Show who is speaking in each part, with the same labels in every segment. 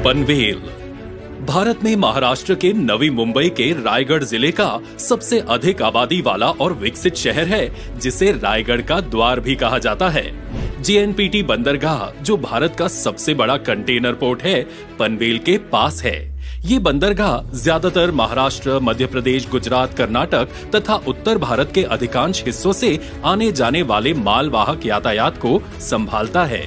Speaker 1: पनवेल भारत में महाराष्ट्र के नवी मुंबई के रायगढ़ जिले का सबसे अधिक आबादी वाला और विकसित शहर है, जिसे रायगढ़ का द्वार भी कहा जाता है। जेएनपीटी बंदरगाह, जो भारत का सबसे बड़ा कंटेनर पोर्ट है, पनवेल के पास है। ये बंदरगाह ज्यादातर महाराष्ट्र, मध्य प्रदेश, गुजरात, कर्नाटक तथा उत्तर भारत के अधिकांश हिस्सों से आने जाने वाले मालवाहक यातायात को संभालता है।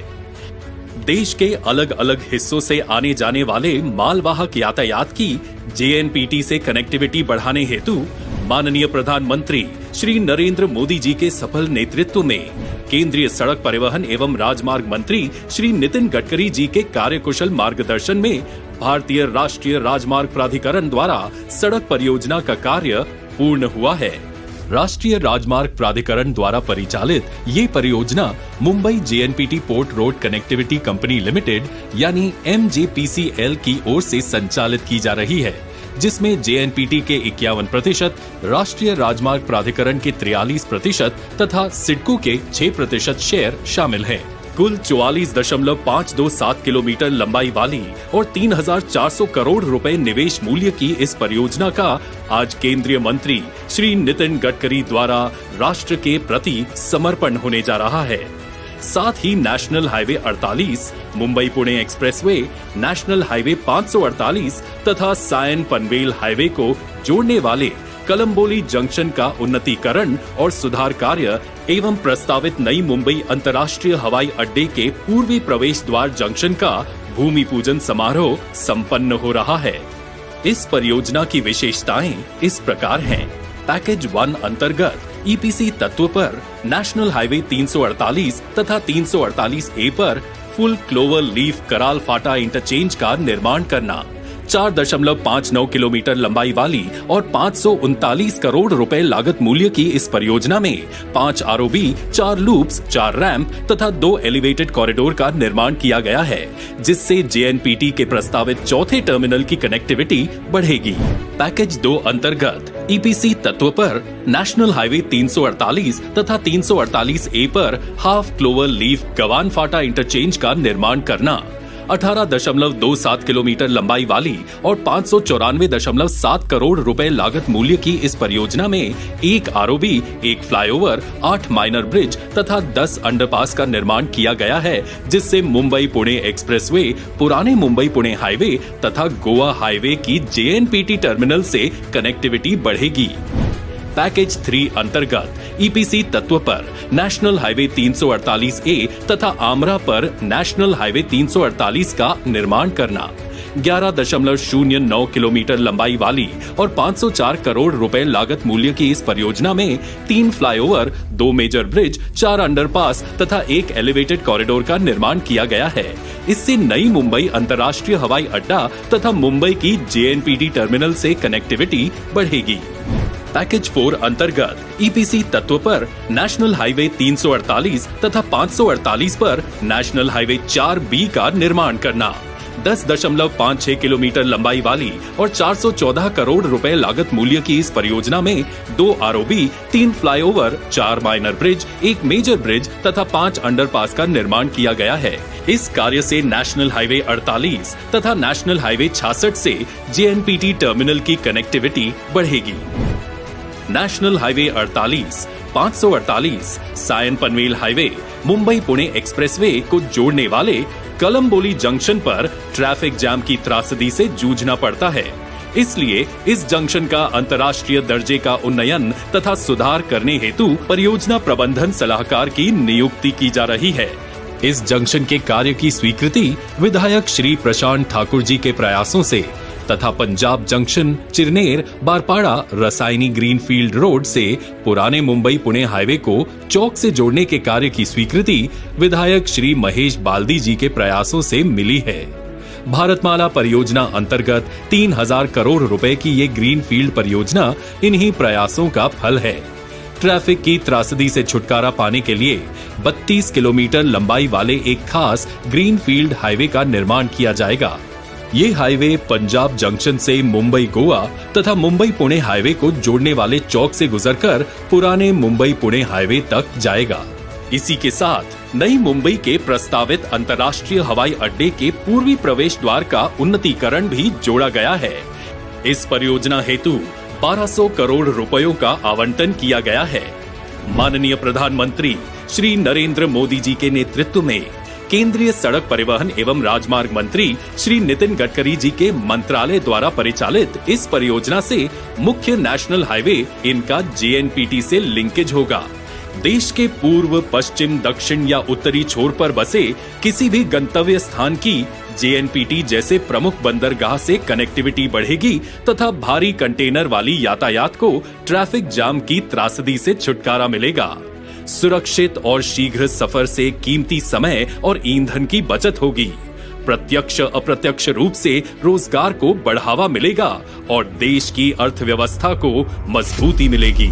Speaker 1: देश के अलग अलग हिस्सों से आने जाने वाले मालवाहक यातायात की जेएनपीटी से कनेक्टिविटी बढ़ाने हेतु माननीय प्रधानमंत्री श्री नरेंद्र मोदी जी के सफल नेतृत्व में केंद्रीय सड़क परिवहन एवं राजमार्ग मंत्री श्री नितिन गडकरी जी के कार्यकुशल मार्गदर्शन में भारतीय राष्ट्रीय राजमार्ग प्राधिकरण द्वारा सड़क परियोजना का कार्य पूर्ण हुआ है। राष्ट्रीय राजमार्ग प्राधिकरण द्वारा परिचालित ये परियोजना Mumbai JNPT port road connectivity company limited यानी MJPCL की ओर से संचालित की जा रही है, जिसमें जेएनपीटी के 51%, राष्ट्रीय राजमार्ग प्राधिकरण के 43% तथा सिडको के 6% शेयर शामिल है। कुल 44.527 किलोमीटर लंबाई वाली और 3,400 करोड़ रुपए निवेश मूल्य की इस परियोजना का आज केंद्रीय मंत्री श्री नितिन गडकरी द्वारा राष्ट्र के प्रति समर्पण होने जा रहा है। साथ ही national highway 48, Mumbai Pune expressway, national highway 548 तथा सायन पनवेल हाईवे को जोड़ने वाले कलम्बोली जंक्शन का उन्नतीकरण और सुधार कार्य एवं प्रस्तावित नई मुंबई अंतर्राष्ट्रीय हवाई अड्डे के पूर्वी प्रवेश द्वार जंक्शन का भूमि पूजन समारोह संपन्न हो रहा है। इस परियोजना की विशेषताएं इस प्रकार हैं। पैकेज 1 अंतर्गत ईपीसी तत्व पर नेशनल हाईवे 348 तथा 348A पर फुल क्लोवर लीफ कराल फाटा इंटरचेंज का निर्माण करना, 4.59 किलोमीटर लंबाई वाली और 539 करोड़ रुपए लागत मूल्य की इस परियोजना में 5 आरओबी, 4 लूप्स, 4 रैंप तथा 2 एलिवेटेड कॉरिडोर का निर्माण किया गया है, जिससे जेएनपीटी के प्रस्तावित चौथे टर्मिनल की कनेक्टिविटी बढ़ेगी। पैकेज 2 अंतर्गत ईपीसी तत्व पर नेशनल हाईवे 348 तथा 348A पर हाफ क्लोवर लीफ गवान फाटा इंटरचेंज का निर्माण करना, 18.27 किलोमीटर लंबाई वाली और 594.7 करोड़ रुपए लागत मूल्य की इस परियोजना में 1 आरओबी, 1 फ्लाईओवर, 8 माइनर ब्रिज तथा 10 अंडरपास का निर्माण किया गया है, जिससे मुंबई पुणे एक्सप्रेसवे, पुराने मुंबई पुणे हाईवे तथा गोवा हाईवे की जेएनपीटी टर्मिनल से कनेक्टिविटी बढ़ेगी। पैकेज 3 अंतर्गत ईपीसी तत्व पर नेशनल हाईवे 348A तथा आमरा पर नेशनल हाईवे 348 का निर्माण करना, 11.09 किलोमीटर लंबाई वाली और 504 करोड़ रुपए लागत मूल्य की इस परियोजना में 3 फ्लाईओवर, 2 मेजर ब्रिज, 4 अंडरपास तथा 1 एलिवेटेड कॉरिडोर का निर्माण किया गया है। इससे नई मुंबई अंतर्राष्ट्रीय हवाई अड्डा तथा मुंबई की जेएनपीटी टर्मिनल से कनेक्टिविटी बढ़ेगी। पैकेज 4 अंतर्गत ईपीसी तत्व पर नेशनल हाईवे 348 तथा 548 पर नेशनल हाईवे 4B का निर्माण करना, 10.56 किलोमीटर लंबाई वाली और 414 करोड़ रुपए लागत मूल्य की इस परियोजना में 2 ROB, 3 flyover, 4 minor bridge, 1 major bridge तथा 5 अंडरपास का निर्माण किया गया है। इस कार्य से नेशनल हाईवे 48 तथा नेशनल हाईवे 66 से जेएनपीटी टर्मिनल की कनेक्टिविटी बढ़ेगी। National highway 48, 548 Sion Panvel highway, Mumbai Pune expressway को जोड़ने वाले कलम्बोली जंक्शन पर ट्रैफिक जाम की त्रासदी से जूझना पड़ता है। इसलिए इस जंक्शन का अंतर्राष्ट्रीय दर्जे का उन्नयन तथा सुधार करने हेतु परियोजना प्रबंधन सलाहकार की नियुक्ति की जा रही है। इस जंक्शन के कार्य की स्वीकृति विधायक श्री प्रशांत ठाकुर जी के प्रयासों से तथा Punjab junction, Chirner, बारपाड़ा, Rasayani greenfield road से पुराने मुंबई पुणे हाईवे को चौक से जोड़ने के कार्य की स्वीकृति विधायक श्री महेश बाल्दी जी के प्रयासों से मिली है। भारतमाला परियोजना अंतर्गत 3,000 करोड़ रुपए की ये ग्रीनफील्ड परियोजना इन्हीं प्रयासों का फल है। ट्रैफिक की त्रासदी से छुटकारा पाने के लिए 32 किलोमीटर लंबाई वाले एक खास ग्रीनफील्ड हाईवे का निर्माण किया जाएगा। ये हाईवे पंजाब जंक्शन से मुंबई गोवा तथा मुंबई पुणे हाईवे को जोड़ने वाले चौक से गुजरकर पुराने मुंबई पुणे हाईवे तक जाएगा। इसी के साथ नई मुंबई के प्रस्तावित अंतर्राष्ट्रीय हवाई अड्डे के पूर्वी प्रवेश द्वार का उन्नतीकरण भी जोड़ा गया है। इस परियोजना हेतु 1200 करोड़ रुपयों का आवंटन किया गया है। माननीय प्रधानमंत्री श्री नरेंद्र मोदी जी के नेतृत्व में केंद्रीय सड़क परिवहन एवं राजमार्ग मंत्री श्री नितिन गडकरी जी के मंत्रालय द्वारा परिचालित इस परियोजना से मुख्य नेशनल हाईवे इनका JNPT से लिंकेज होगा। देश के पूर्व, पश्चिम, दक्षिण या उत्तरी छोर पर बसे किसी भी गंतव्य स्थान की JNPT जैसे प्रमुख बंदरगाह से कनेक्टिविटी बढ़ेगी तथा भारी कंटेनर वाली यातायात को ट्रैफिक जाम की त्रासदी से छुटकारा मिलेगा। सुरक्षित और शीघ्र सफर से कीमती समय और ईंधन की बचत होगी। प्रत्यक्ष अप्रत्यक्ष रूप से रोजगार को बढ़ावा मिलेगा और देश की अर्थव्यवस्था को मजबूती मिलेगी।